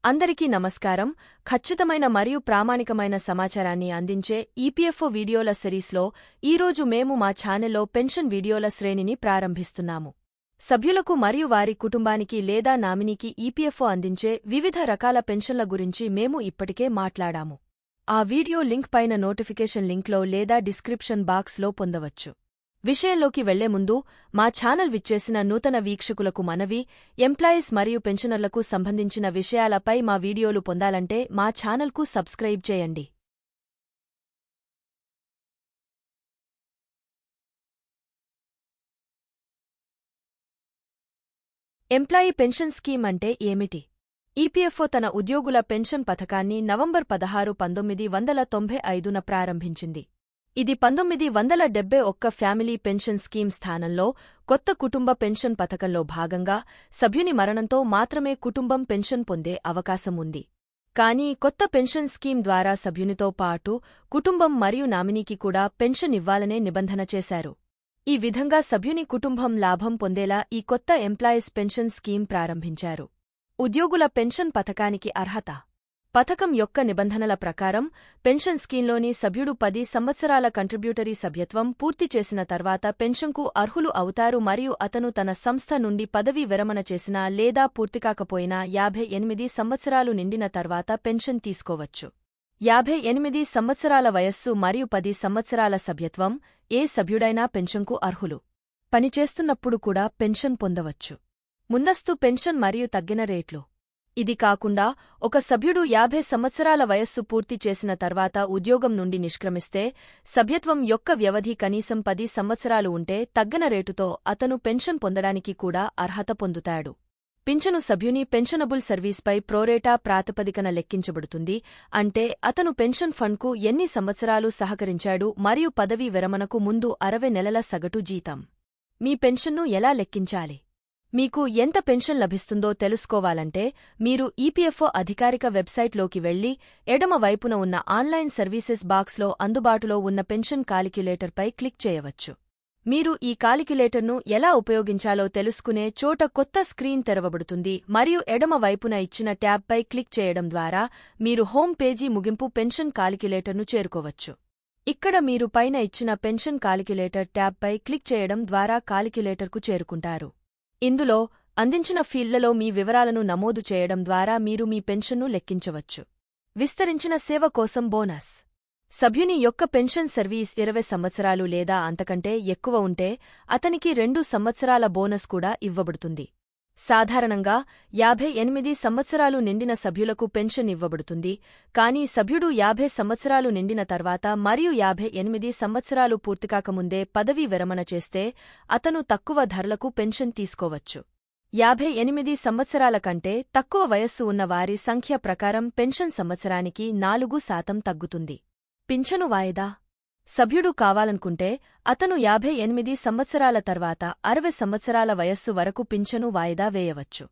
అందరికీ నమస్కారం. ఖచ్చితమైన మరియు ప్రామాణికమైన సమాచారాన్ని అందించే ఈపీఎఫ్ఓ వీడియోల సిరీస్లో ఈరోజు మేము మా ఛానెల్లో పెన్షన్ వీడియోల శ్రేణిని ప్రారంభిస్తున్నాము. సభ్యులకు మరియు వారి కుటుంబానికి లేదా నామినీకి ఈపీఎఫ్ఓ అందించే వివిధ రకాల పెన్షన్ల గురించి మేము ఇప్పటికే మాట్లాడాము. ఆ వీడియో లింక్ పైన నోటిఫికేషన్ లింక్లో లేదా డిస్క్రిప్షన్ బాక్స్లో పొందవచ్చు. విషయంలోకి వెళ్లే ముందు మా ఛానల్ విచ్చేసిన నూతన వీక్షకులకు మనవి, ఎంప్లాయీస్ మరియు పెన్షనర్లకు సంబంధించిన విషయాలపై మా వీడియోలు పొందాలంటే మా ఛానల్కు సబ్స్క్రైబ్ చేయండి. ఎంప్లాయీ పెన్షన్ స్కీమ్ అంటే ఏమిటి? ఈపీఎఫ్ఓ తన ఉద్యోగుల పెన్షన్ పథకాన్ని నవంబర్ 16, 1995న ప్రారంభించింది. ఇది 1971 ఫ్యామిలీ పెన్షన్ స్కీమ్ స్థానంలో కొత్త కుటుంబ పెన్షన్ పథకంలో భాగంగా సభ్యుని మరణంతో మాత్రమే కుటుంబం పెన్షన్ పొందే అవకాశం ఉంది. కానీ కొత్త పెన్షన్ స్కీమ్ ద్వారా సభ్యునితో పాటు కుటుంబం మరియు నామినీకి కూడా పెన్షన్ ఇవ్వాలనే నిబంధన చేశారు. ఈ విధంగా సభ్యుని కుటుంబం లాభం పొందేలా ఈ కొత్త ఎంప్లాయీస్ పెన్షన్ స్కీమ్ ప్రారంభించారు. ఉద్యోగుల పెన్షన్ పథకానికి అర్హత. పథకం యొక్క నిబంధనల ప్రకారం పెన్షన్ స్కీంలోని సభ్యుడు 10 సంవత్సరాల కంట్రిబ్యూటరీ సభ్యత్వం పూర్తి చేసిన తర్వాత పెన్షన్కు అర్హులు అవుతారు మరియు అతను తన సంస్థ నుండి పదవీ విరమణ చేసినా లేదా పూర్తికాకపోయినా 58 సంవత్సరాలు నిండిన తర్వాత పెన్షన్ తీసుకోవచ్చు. 58 సంవత్సరాల వయస్సు మరియు 10 సంవత్సరాల సభ్యత్వం ఏ సభ్యుడైనా పెన్షన్కు అర్హులు. పనిచేస్తున్నప్పుడు కూడా పెన్షన్ పొందవచ్చు. ముందస్తు పెన్షన్ మరియు తగ్గిన రేట్లు. ఇది కాకుండా ఒక సభ్యుడు 50 సంవత్సరాల వయస్సు పూర్తి చేసిన తర్వాత ఉద్యోగం నుండి నిష్క్రమిస్తే సభ్యత్వం యొక్క వ్యవధి కనీసం 10 సంవత్సరాలు ఉంటే తగ్గిన రేటుతో అతను పెన్షన్ పొందడానికి కూడా అర్హత పొందుతాడు. పింఛను సభ్యుని పెన్షనబుల్ సర్వీస్పై ప్రోరేటా ప్రాతిపదికన లెక్కించబడుతుంది. అంటే అతను పెన్షన్ ఫండ్కు ఎన్ని సంవత్సరాలు సహకరించాడు మరియు పదవీ విరమణకు ముందు 60 నెలల సగటు జీతం. మీ పెన్షన్ను ఎలా లెక్కించాలి? మీకు ఎంత పెన్షన్ లభిస్తుందో తెలుసుకోవాలంటే మీరు ఈపీఎఫ్ఓ అధికారిక వెబ్సైట్లోకి వెళ్లి ఎడమ వైపున ఉన్న ఆన్లైన్ సర్వీసెస్ బాక్స్లో అందుబాటులో ఉన్న పెన్షన్ కాలిక్యులేటర్పై క్లిక్ చేయవచ్చు. మీరు ఈ కాలిక్యులేటర్ను ఎలా ఉపయోగించాలో తెలుసుకునే చోట కొత్త స్క్రీన్ తెరవబడుతుంది మరియు ఎడమ వైపున ఇచ్చిన ట్యాబ్పై క్లిక్ చేయడం ద్వారా మీరు హోమ్ పేజీ ముగింపు పెన్షన్ కాలిక్యులేటర్ను చేరుకోవచ్చు. ఇక్కడ మీరు పైన ఇచ్చిన పెన్షన్ కాలిక్యులేటర్ ట్యాబ్పై క్లిక్ చేయడం ద్వారా కాలిక్యులేటర్కు చేరుకుంటారు. ఇందులో అందించిన ఫీల్డ్లలో మీ వివరాలను నమోదు చేయడం ద్వారా మీరు మీ పెన్షన్ను లెక్కించవచ్చు. విస్తరించిన సేవ కోసం బోనస్. సభ్యుని యొక్క పెన్షన్ సర్వీస్ 20 సంవత్సరాలు లేదా అంతకంటే ఎక్కువ ఉంటే అతనికి 2 సంవత్సరాల బోనస్ కూడా ఇవ్వబడుతుంది. సాధారణంగా 58 సంవత్సరాలు నిండిన సభ్యులకు పెన్షన్ ఇవ్వబడుతుంది. కానీ సభ్యుడు 50 సంవత్సరాలు నిండిన తర్వాత మరియు 58 సంవత్సరాలు పూర్తికాకముందే పదవీ విరమణ చేస్తే అతను తక్కువ ధరలకు పెన్షన్ తీసుకోవచ్చు. 58 సంవత్సరాల కంటే తక్కువ వయస్సు ఉన్న వారి సంఖ్య ప్రకారం పెన్షన్ సంవత్సరానికి 4% తగ్గుతుంది. పింఛను వాయిదా. సభ్యుడు కావాలనుకుంటే అతను 58 సంవత్సరాల తర్వాత 60 సంవత్సరాల వయస్సు వరకు పింఛను వాయిదా వేయవచ్చు.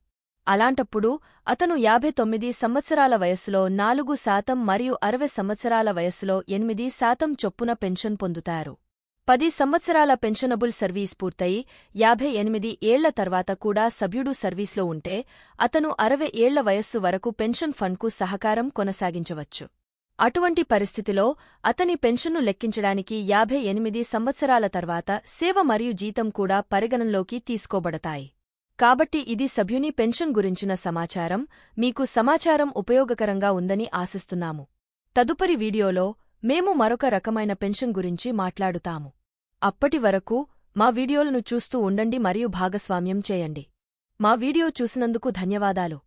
అలాంటప్పుడు అతను 59 సంవత్సరాల వయస్సులో 4% మరియు 60 సంవత్సరాల వయస్సులో 8% చొప్పున పెన్షన్ పొందుతారు. 10 సంవత్సరాల పెన్షనబుల్ సర్వీస్ పూర్తయి 58 ఏళ్ల తర్వాత కూడా సభ్యుడు సర్వీస్లో ఉంటే అతను 60 ఏళ్ల వయస్సు వరకు పెన్షన్ ఫండ్కు సహకారం కొనసాగించవచ్చు. అటువంటి పరిస్థితిలో అతని పెన్షన్ను లెక్కించడానికి 58 సంవత్సరాల తర్వాత సేవ మరియు జీతం కూడా పరిగణనలోకి తీసుకోబడతాయి. కాబట్టి ఇది సభ్యుని పెన్షన్ గురించిన సమాచారం. మీకు సమాచారం ఉపయోగకరంగా ఉందని ఆశిస్తున్నాము. తదుపరి వీడియోలో మేము మరొక రకమైన పెన్షన్ గురించి మాట్లాడుతాము. అప్పటి వరకు మా వీడియోలను చూస్తూ ఉండండి మరియు భాగస్వామ్యం చేయండి. మా వీడియో చూసినందుకు ధన్యవాదాలు.